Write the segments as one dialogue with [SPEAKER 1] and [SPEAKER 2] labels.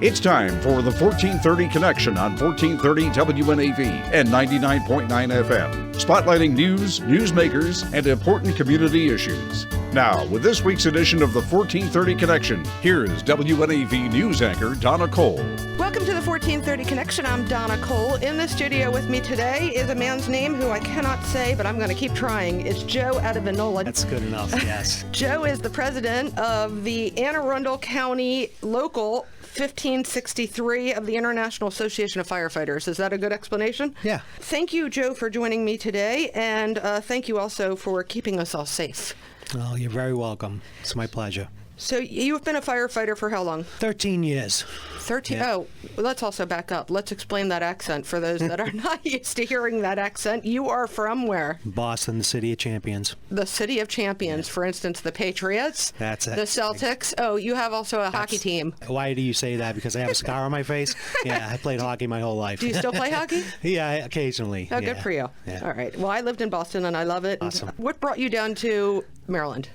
[SPEAKER 1] It's time for the 1430 Connection on 1430 WNAV and 99.9 FM, spotlighting news, newsmakers, and important community issues. Now, with this week's edition of the 1430 Connection, here is WNAV news anchor Donna Cole.
[SPEAKER 2] Welcome to the 1430 Connection. I'm Donna Cole. In the studio with me today is a man's name who I cannot say, but I'm going to keep trying. It's Joe Addivinola.
[SPEAKER 3] That's good enough, yes.
[SPEAKER 2] Joe is the president of the Anne Arundel County Local 1563 of the International Association of Firefighters. Is that a good explanation?
[SPEAKER 3] Yeah.
[SPEAKER 2] Thank you, Joe, for joining me today, and thank you also for keeping us all safe.
[SPEAKER 3] Oh, you're very welcome. It's my pleasure.
[SPEAKER 2] So you've been a firefighter for how long?
[SPEAKER 3] 13 years.
[SPEAKER 2] 13?
[SPEAKER 3] Yeah.
[SPEAKER 2] Oh, let's also back up. Let's explain that accent for those that are not used to hearing that accent. You are from where?
[SPEAKER 3] Boston, the city of champions.
[SPEAKER 2] The city of champions. Yeah. For instance, the Patriots.
[SPEAKER 3] That's it.
[SPEAKER 2] The Celtics. Oh, you have also a hockey team.
[SPEAKER 3] Why do you say that? Because I have a scar on my face? Yeah, I played hockey my whole life.
[SPEAKER 2] Do you still play hockey?
[SPEAKER 3] Yeah, occasionally.
[SPEAKER 2] Oh, good for you.
[SPEAKER 3] Yeah.
[SPEAKER 2] All right. Well, I lived in Boston, and I love it.
[SPEAKER 3] Awesome.
[SPEAKER 2] What brought you down to Maryland?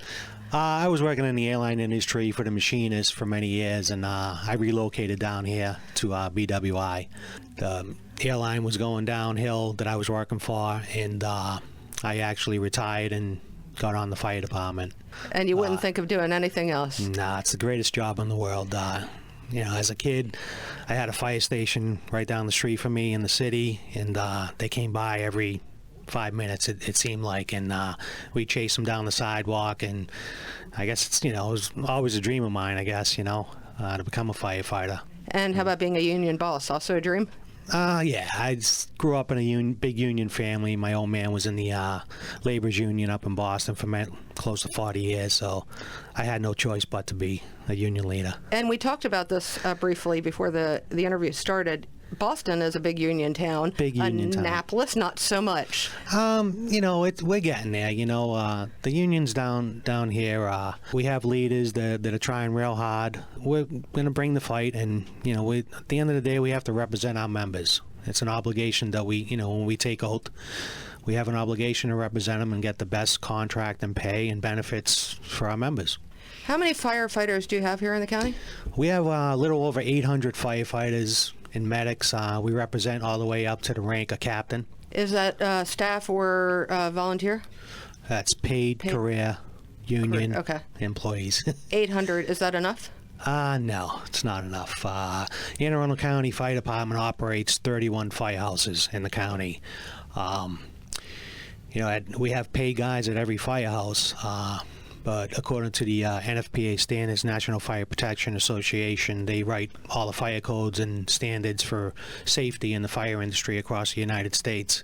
[SPEAKER 3] I was working in the airline industry for the machinists for many years, and I relocated down here to BWI. The airline was going downhill that I was working for, and I actually retired and got on the fire department.
[SPEAKER 2] And you wouldn't think of doing anything else?
[SPEAKER 3] Nah, it's the greatest job in the world. You know, as a kid, I had a fire station right down the street from me in the city, and they came by every 5 minutes, it seemed like, and we chased them down the sidewalk, and I guess it's, you know, it was always a dream of mine, I guess, you know, to become a firefighter.
[SPEAKER 2] And how about being a union boss? Also a dream?
[SPEAKER 3] Yeah, I grew up in a big union family. My old man was in the labor's union up in Boston for close to 40 years, so I had no choice but to be a union leader. And
[SPEAKER 2] we talked about this briefly before the interview started. Boston is a big union town.
[SPEAKER 3] Big union town.
[SPEAKER 2] Annapolis, not so much.
[SPEAKER 3] You know, we're getting there. You know, the unions down here. We have leaders that are trying real hard. We're going to bring the fight, and you know, at the end of the day, we have to represent our members. It's an obligation that we, you know, when we take oath, we have an obligation to represent them and get the best contract and pay and benefits for our members.
[SPEAKER 2] How many firefighters do you have here in the county?
[SPEAKER 3] We have a little over 800 firefighters and medics. We represent all the way up to the rank of captain. Is
[SPEAKER 2] that staff or volunteer?
[SPEAKER 3] That's paid career union employees.
[SPEAKER 2] 800, is that enough?
[SPEAKER 3] No, it's not enough. Anne Arundel County Fire Department operates 31 firehouses in the county. You know, we have paid guys at every firehouse. But according to the NFPA standards, National Fire Protection Association, they write all the fire codes and standards for safety in the fire industry across the United States.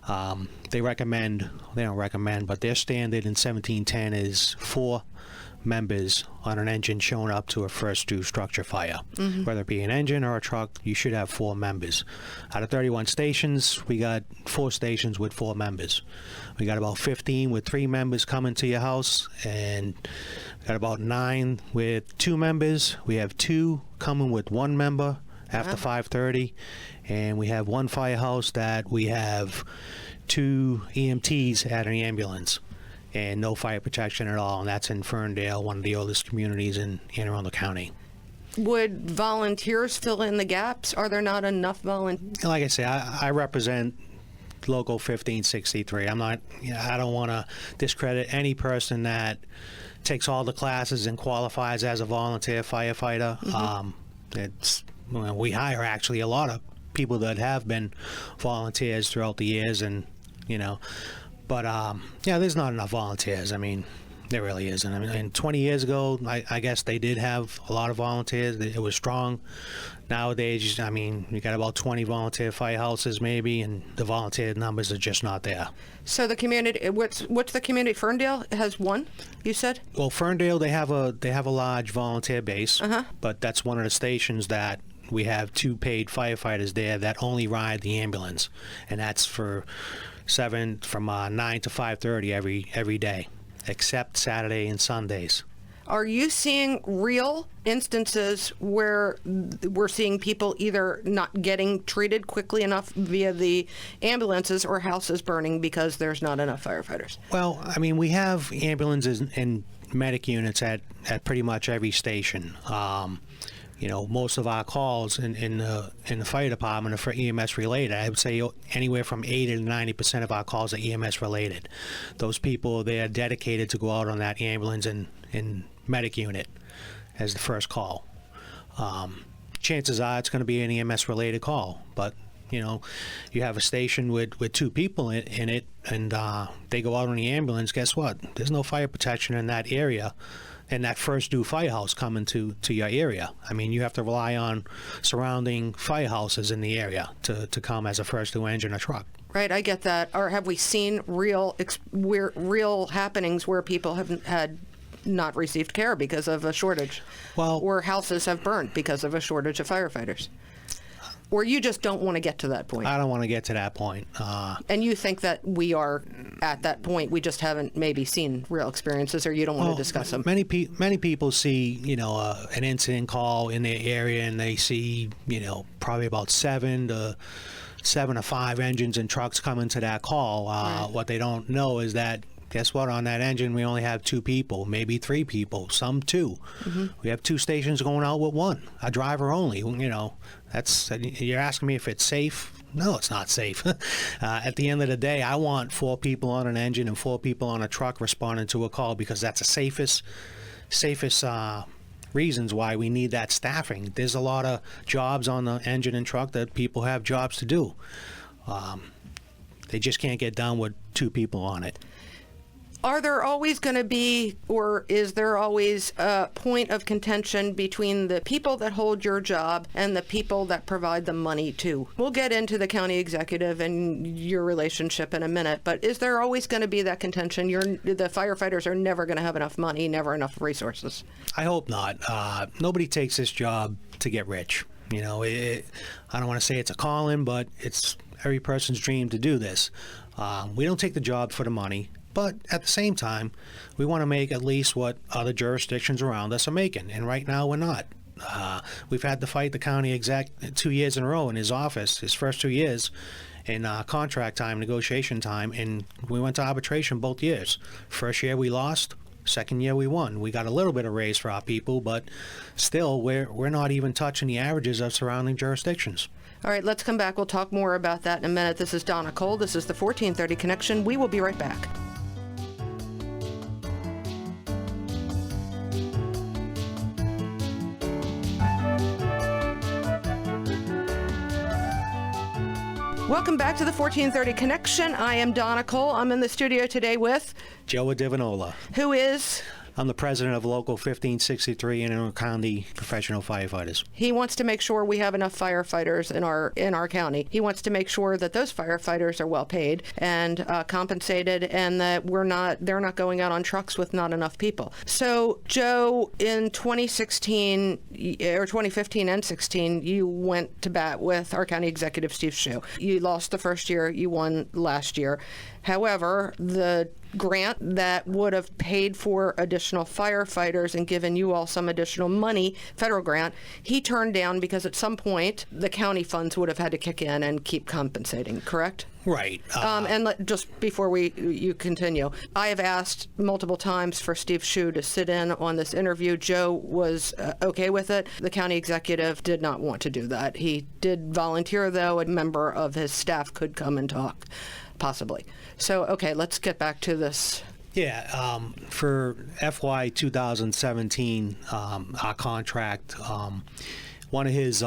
[SPEAKER 3] They don't recommend, but their standard in 1710 is 4 members on an engine showing up to a first due structure fire. Mm-hmm. Whether it be an engine or a truck, you should have 4 members. Out of 31 stations, we got 4 stations with 4 members. We got about 15 with 3 members coming to your house, and we got about 9 with 2 members. We have 2 coming with 1 member after 5:30, and we have 1 firehouse that we have 2 EMTs at an ambulance. And no fire protection at all, and that's in Ferndale, one of the oldest communities in Anne Arundel County.
[SPEAKER 2] Would volunteers fill in the gaps? Are there not enough volunteers?
[SPEAKER 3] Like I say, I represent Local 1563. I don't want to discredit any person that takes all the classes and qualifies as a volunteer firefighter. Mm-hmm. We hire actually a lot of people that have been volunteers throughout the years, and you know. But, yeah, there's not enough volunteers. I mean, there really isn't. I mean, 20 years ago, I guess they did have a lot of volunteers. It was strong. Nowadays, I mean, you got about 20 volunteer firehouses maybe, and the volunteer numbers are just not there.
[SPEAKER 2] So the community, what's the community? Ferndale has 1, you said?
[SPEAKER 3] Well, Ferndale, they have a large volunteer base, but that's one of the stations that we have 2 paid firefighters there that only ride the ambulance, and that's from 9 to 5:30 every day, except Saturday and Sundays.
[SPEAKER 2] Are you seeing real instances where we're seeing people either not getting treated quickly enough via the ambulances or houses burning because there's not enough firefighters?
[SPEAKER 3] Well, I mean, we have ambulances and medic units at pretty much every station. most of our calls in the fire department are for EMS related. I would say anywhere from 80 to 90% of our calls are EMS related. Those people, they are dedicated to go out on that ambulance and medic unit as the first call. Chances are it's going to be an EMS related call, but you have a station with 2 people in it, and they go out on the ambulance. Guess what? There's no fire protection in that area, in that first due firehouse coming to your area. I mean, you have to rely on surrounding firehouses in the area to come as a first due engine or truck.
[SPEAKER 2] Right, I get that. Or have we seen real happenings where people have had not received care because of a shortage, or houses have burned because of a shortage of firefighters? Or you just don't want to get to that point?
[SPEAKER 3] I don't want to get to that point.
[SPEAKER 2] And you think that we are at that point, we just haven't maybe seen real experiences, or you don't want to discuss them?
[SPEAKER 3] Many people see, an incident call in their area, and they see, probably about 7 to 5 engines and trucks coming to that call.
[SPEAKER 2] Right.
[SPEAKER 3] What they don't know is that, guess what? On that engine, we only have 2 people, maybe 3 people, some 2. Mm-hmm. We have 2 stations going out with 1, a driver only. You're asking me if it's safe? No, it's not safe. At the end of the day, I want 4 people on an engine and 4 people on a truck responding to a call, because that's the safest reasons why we need that staffing. There's a lot of jobs on the engine and truck that people have jobs to do. They just can't get done with 2 people on it.
[SPEAKER 2] Are there always going to be, or is there always a point of contention between the people that hold your job and the people that provide the money too? We'll get into the county executive and your relationship in a minute, but is there always going to be that contention? The firefighters are never going to have enough money, never enough resources. I
[SPEAKER 3] hope not. Nobody takes this job to get rich. I don't want to say it's a calling, but it's every person's dream to do this. We don't take the job for the money. But at the same time, we want to make at least what other jurisdictions around us are making. And right now, we're not. We've had to fight the county exec 2 years in a row in his office, his first 2 years, in contract time, negotiation time. And we went to arbitration both years. First year we lost. Second year we won. We got a little bit of raise for our people, but still, we're not even touching the averages of surrounding jurisdictions.
[SPEAKER 2] All right, let's come back. We'll talk more about that in a minute. This is Donna Cole. This is the 1430 Connection. We will be right back. Welcome back to the 1430 Connection. I am Donna Cole. I'm in the studio today with
[SPEAKER 3] Joe Addivinola.
[SPEAKER 2] Who is?
[SPEAKER 3] I'm the president of Local 1563 Anne Arundel County Professional Firefighters.
[SPEAKER 2] He wants to make sure we have enough firefighters in our county. He wants to make sure that those firefighters are well paid and compensated, and that they're not going out on trucks with not enough people. So, Joe, in 2016 or 2015 and 16, you went to bat with our county executive, Steve Shue. You lost the first year. You won last year. However, the grant that would have paid for additional firefighters and given you all some additional money, federal grant, he turned down because at some point the county funds would have had to kick in and keep compensating, correct?
[SPEAKER 3] Right.
[SPEAKER 2] Just before you continue, I have asked multiple times for Steve Shue to sit in on this interview. Joe was okay with it. The county executive did not want to do that. He did volunteer, though. A member of his staff could come and talk, possibly. So, okay, let's get back to this.
[SPEAKER 3] Yeah, for FY 2017, our contract, one of his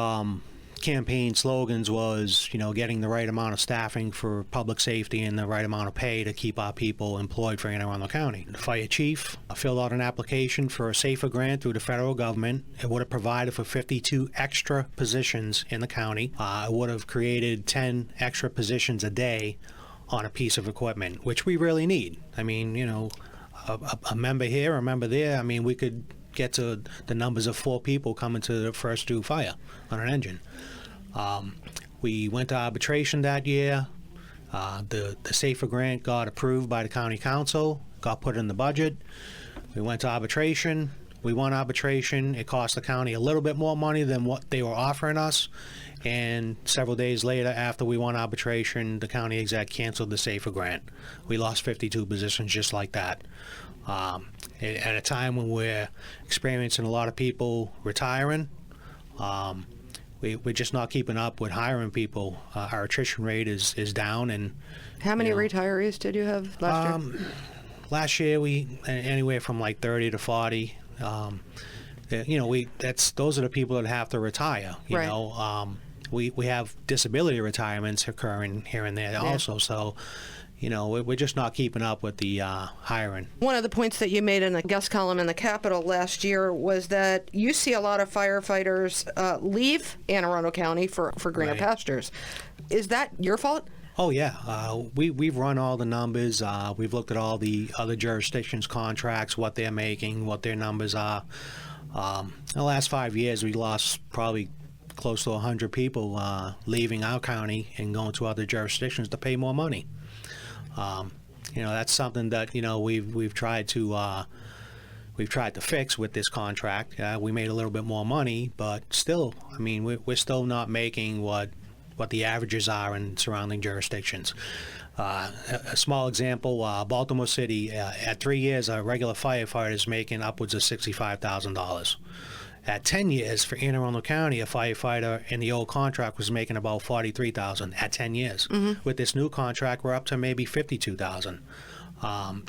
[SPEAKER 3] campaign slogans was, getting the right amount of staffing for public safety and the right amount of pay to keep our people employed for Anne Arundel County. The fire chief filled out an application for a SAFER grant through the federal government. It would have provided for 52 extra positions in the county. It would have created 10 extra positions a day on a piece of equipment, which we really need. I mean, a member here, a member there. I mean, we could get to the numbers of 4 people coming to the first due fire on an engine. We went to arbitration that year. The SAFER grant got approved by the county council, got put in the budget. We went to arbitration. We won arbitration. It cost the county a little bit more money than what they were offering us. And several days later, after we won arbitration, the county exec canceled the SAFER grant. We lost 52 positions just like that. At a time when we're experiencing a lot of people retiring, We're just not keeping up with hiring people. Our attrition rate is down, and
[SPEAKER 2] How many retirees did you have last year?
[SPEAKER 3] last year we anywhere from like 30 to 40. Those are the people that have to retire. You
[SPEAKER 2] Right.
[SPEAKER 3] know, we have disability retirements occurring here and there also. So, we're just not keeping up with the hiring.
[SPEAKER 2] One of the points that you made in the guest column in the Capitol last year was that you see a lot of firefighters leave Anne Arundel County for greener
[SPEAKER 3] Right.
[SPEAKER 2] pastures. Is that your fault?
[SPEAKER 3] Oh yeah, we've run all the numbers. We've looked at all the other jurisdictions' contracts, what they're making, what their numbers are. In the last 5 years, we lost probably close to 100 people leaving our county and going to other jurisdictions to pay more money. That's something that we've tried to fix with this contract. We made a little bit more money, but still, I mean, we're still not making what the averages are in surrounding jurisdictions. A small example, Baltimore City, at 3 years, a regular firefighter is making upwards of $65,000. At 10 years, for Anne Arundel County, a firefighter in the old contract was making about $43,000 at 10 years.
[SPEAKER 2] Mm-hmm.
[SPEAKER 3] With this new contract, we're up to maybe $52,000.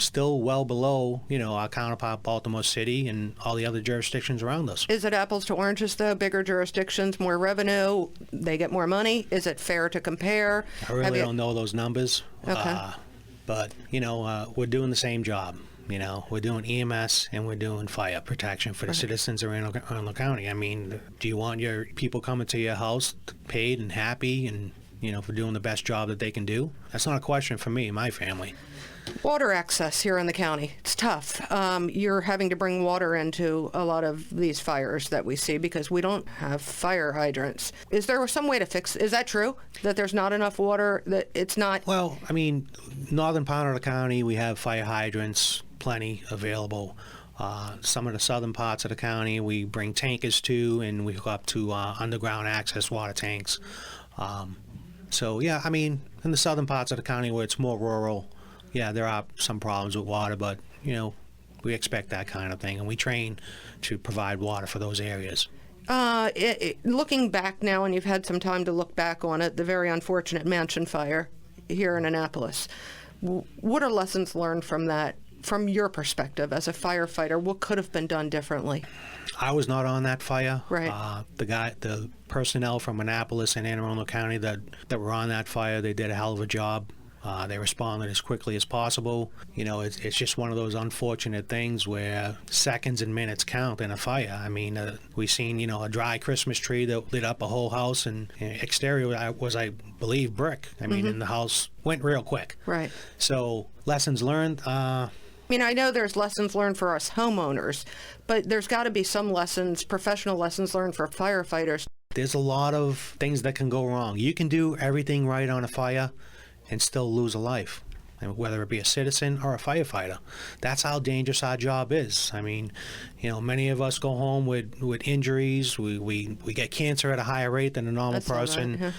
[SPEAKER 3] Still well below, our counterpart Baltimore City and all the other jurisdictions around us.
[SPEAKER 2] Is it apples to oranges, though? Bigger jurisdictions, more revenue, they get more money? Is it fair to compare?
[SPEAKER 3] I really don't know those numbers.
[SPEAKER 2] Okay.
[SPEAKER 3] But, we're doing the same job. We're doing EMS and we're doing fire protection for the citizens of Arundel County. I mean, do you want your people coming to your house paid and happy and, for doing the best job that they can do? That's not a question for me and my family.
[SPEAKER 2] Water access here in the county, it's tough. You're having to bring water into a lot of these fires that we see because we don't have fire hydrants. Is there some way to fix? Is that true, that there's not enough water, that it's not?
[SPEAKER 3] Well, I mean, northern part of the county, we have fire hydrants, plenty available. Some of the southern parts of the county, we bring tankers to, and we hook up to underground access water tanks. So, yeah, I mean, in the southern parts of the county where it's more rural, yeah, there are some problems with water, but, we expect that kind of thing, and we train to provide water for those areas.
[SPEAKER 2] Looking back now, and you've had some time to look back on it, the very unfortunate mansion fire here in Annapolis, what are lessons learned from that, from your perspective as a firefighter? What could have been done differently?
[SPEAKER 3] I was not on that fire.
[SPEAKER 2] Right.
[SPEAKER 3] The personnel from Annapolis and Anne Arundel County that were on that fire, they did a hell of a job. They responded as quickly as possible. It's just one of those unfortunate things where seconds and minutes count in a fire. I mean, we've seen, a dry Christmas tree that lit up a whole house, and exterior was, I believe, brick. I mean, and the house went real quick.
[SPEAKER 2] Right.
[SPEAKER 3] So lessons learned.
[SPEAKER 2] I mean, I know there's lessons learned for us homeowners, but there's got to be some lessons, professional lessons learned for firefighters.
[SPEAKER 3] There's a lot of things that can go wrong. You can do everything right on a fire and still lose a life, and whether it be a citizen or a firefighter. That's how dangerous our job is. I mean, many of us go home with injuries. We get cancer at a higher rate than a normal person.
[SPEAKER 2] Right,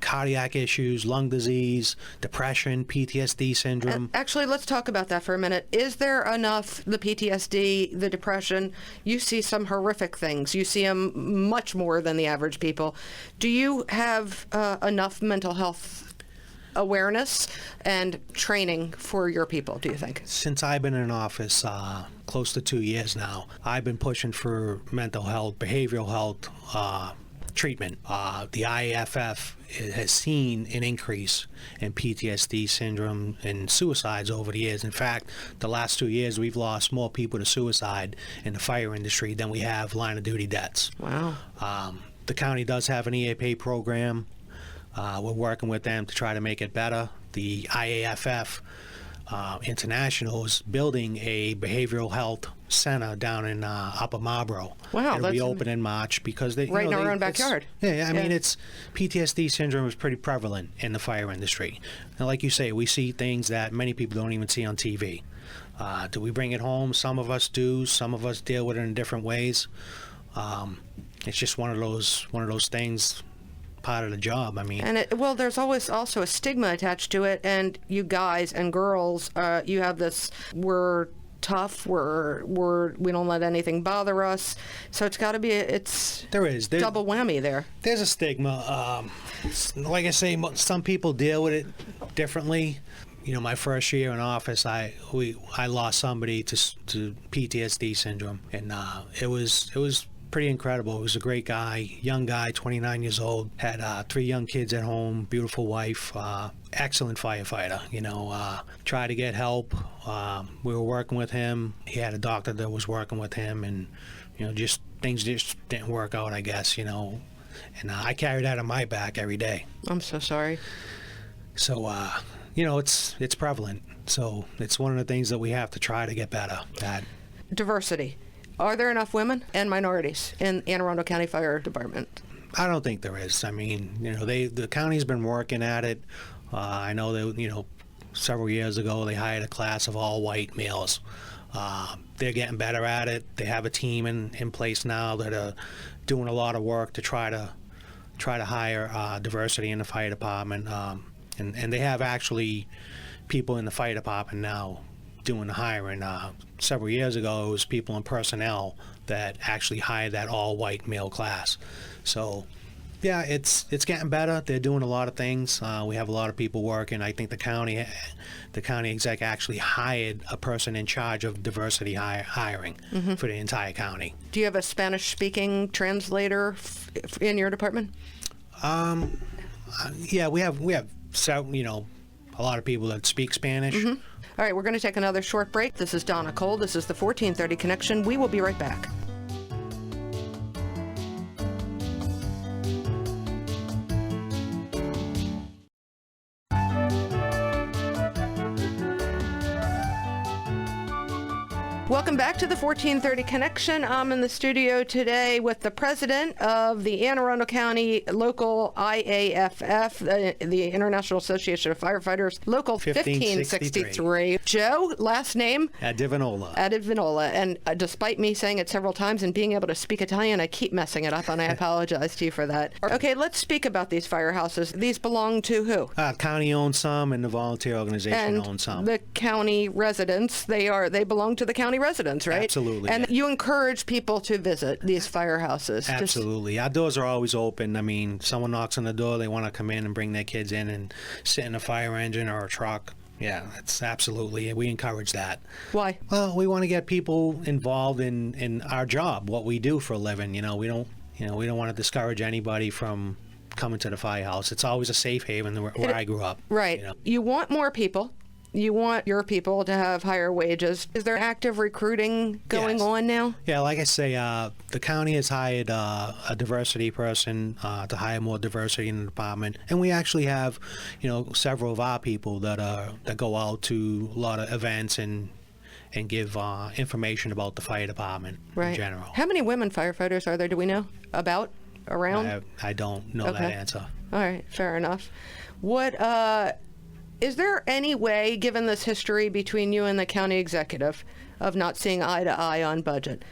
[SPEAKER 3] Cardiac issues, lung disease, depression, PTSD syndrome.
[SPEAKER 2] Actually, let's talk about that for a minute. Is there enough, the PTSD, the depression? You see some horrific things. You see them much more than the average people. Do you have enough mental health awareness and training for your people, do you think?
[SPEAKER 3] Since I've been in office close to 2 years now, I've been pushing for mental health, behavioral health treatment. The IAFF has seen an increase in PTSD syndrome and suicides over the years. In fact, the last 2 years, we've lost more people to suicide in the fire industry than we have line of duty deaths.
[SPEAKER 2] Wow.
[SPEAKER 3] The county does have an EAP program. We're working with them to try to make it better. The IAFF International is building a behavioral health center down in Upper Marlboro.
[SPEAKER 2] Wow,
[SPEAKER 3] It'll be open in March because they
[SPEAKER 2] right in our own backyard.
[SPEAKER 3] I mean, it's PTSD syndrome is pretty prevalent in the fire industry. And like you say, we see things that many people don't even see on TV. Do we bring it home? Some of us do. Some of us deal with it in different ways. It's just one of those things. Part of the job. I mean,
[SPEAKER 2] and there's always also a stigma attached to it, and you guys and girls, you have this, we're tough. We don't let anything bother us. So it's got to be
[SPEAKER 3] There's
[SPEAKER 2] double whammy there.
[SPEAKER 3] There's a stigma. Like I say, some people deal with it differently. My first year in office, I lost somebody to PTSD syndrome, and it was pretty incredible. It was a great guy, young guy, 29 years old, had 3 young kids at home, beautiful wife, excellent firefighter. Tried to get help. We were working with him. He had a doctor that was working with him, and just things just didn't work out, I guess. And I carry that on my back every day.
[SPEAKER 2] I'm so sorry.
[SPEAKER 3] So it's prevalent. So it's one of the things that we have to try to get better at.
[SPEAKER 2] Diversity. Are there enough women and minorities in Anne Arundel County Fire Department?
[SPEAKER 3] I don't think there is. I mean, the county's been working at it. I know that, several years ago they hired a class of all white males. They're getting better at it. They have a team in place now that are doing a lot of work to try to hire diversity in the fire department. And they have actually people in the fire department now doing the hiring. Several years ago, it was people in personnel that actually hired that all-white male class. So, yeah, it's getting better. They're doing a lot of things. We have a lot of people working. I think the county exec actually hired a person in charge of diversity hiring for the entire county.
[SPEAKER 2] Do you have a Spanish-speaking translator in your department?
[SPEAKER 3] Yeah, we have several, a lot of people that speak Spanish.
[SPEAKER 2] All right, we're going to take another short break. This is Donna Cole. This is the 1430 Connection. We will be right back. Welcome back to the 1430 Connection. I'm in the studio today with the president of the Anne Arundel County Local IAFF, the International Association of Firefighters, Local 1563. Joe, last name?
[SPEAKER 3] Addivinola.
[SPEAKER 2] Addivinola. And despite me saying it several times and being able to speak Italian, I keep messing it up, and I apologize to you for that. Okay, let's speak about these firehouses. These belong to who?
[SPEAKER 3] County owns some, and the volunteer organization owns some.
[SPEAKER 2] The county residents, they belong to the county residents, right?
[SPEAKER 3] Absolutely.
[SPEAKER 2] And
[SPEAKER 3] yeah.
[SPEAKER 2] You encourage people to visit these firehouses.
[SPEAKER 3] Absolutely. Our doors are always open. I mean, someone knocks on the door, they want to come in and bring their kids in and sit in a fire engine or a truck. Yeah, that's absolutely. We encourage that.
[SPEAKER 2] Why?
[SPEAKER 3] Well, we want to get people involved in our job, what we do for a living. We don't want to discourage anybody from coming to the firehouse. It's always a safe haven where I grew up.
[SPEAKER 2] Right. You want more people. You want your people to have higher wages. Is there active recruiting going on now?
[SPEAKER 3] Yeah, like I say, the county has hired a diversity person to hire more diversity in the department, and we actually have, several of our people that go out to a lot of events and give information about the fire department in general.
[SPEAKER 2] How many women firefighters are there? Do we know around?
[SPEAKER 3] I don't know that answer.
[SPEAKER 2] All right, fair enough. Is there any way, given this history between you and the county executive, of not seeing eye to eye on budget?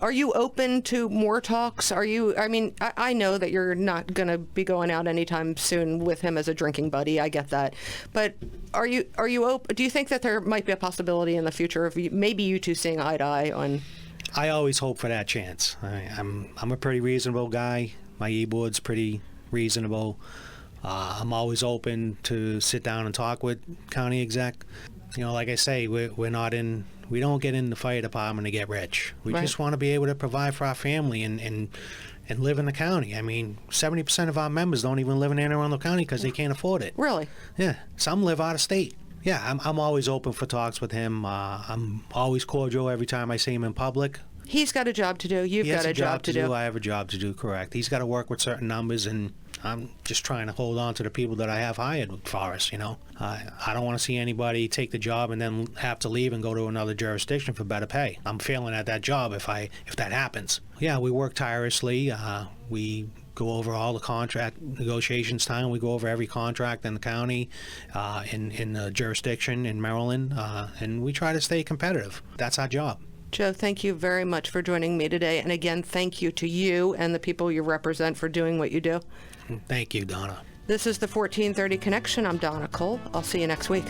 [SPEAKER 2] Are you open to more talks? I know that you're not going to be going out anytime soon with him as a drinking buddy. I get that. But are you open? Do you think that there might be a possibility in the future of maybe you two seeing eye to eye on?
[SPEAKER 3] I always hope for that chance. I'm a pretty reasonable guy. My e-board's pretty reasonable. I'm always open to sit down and talk with county exec. Like I say, we don't get in the fire department to get rich. We just want to be able to provide for our family and live in the county. 70% of our members don't even live in Anne Arundel County because they can't afford it.
[SPEAKER 2] Really?
[SPEAKER 3] Yeah. Some live out of state. Yeah, I'm always open for talks with him. I'm always cordial every time I see him in public.
[SPEAKER 2] He's got a job to do. You've got a job to do.
[SPEAKER 3] I have a job to do, correct. He's got to work with certain numbers, and I'm just trying to hold on to the people that I have hired for us, I don't want to see anybody take the job and then have to leave and go to another jurisdiction for better pay. I'm failing at that job if that happens. Yeah, we work tirelessly. We go over all the contract negotiations time. We go over every contract in the county, in the jurisdiction in Maryland, and we try to stay competitive. That's our job.
[SPEAKER 2] Joe, thank you very much for joining me today. And again, thank you to you and the people you represent for doing what you do.
[SPEAKER 3] Thank you, Donna.
[SPEAKER 2] This is the 1430 Connection. I'm Donna Cole. I'll see you next week.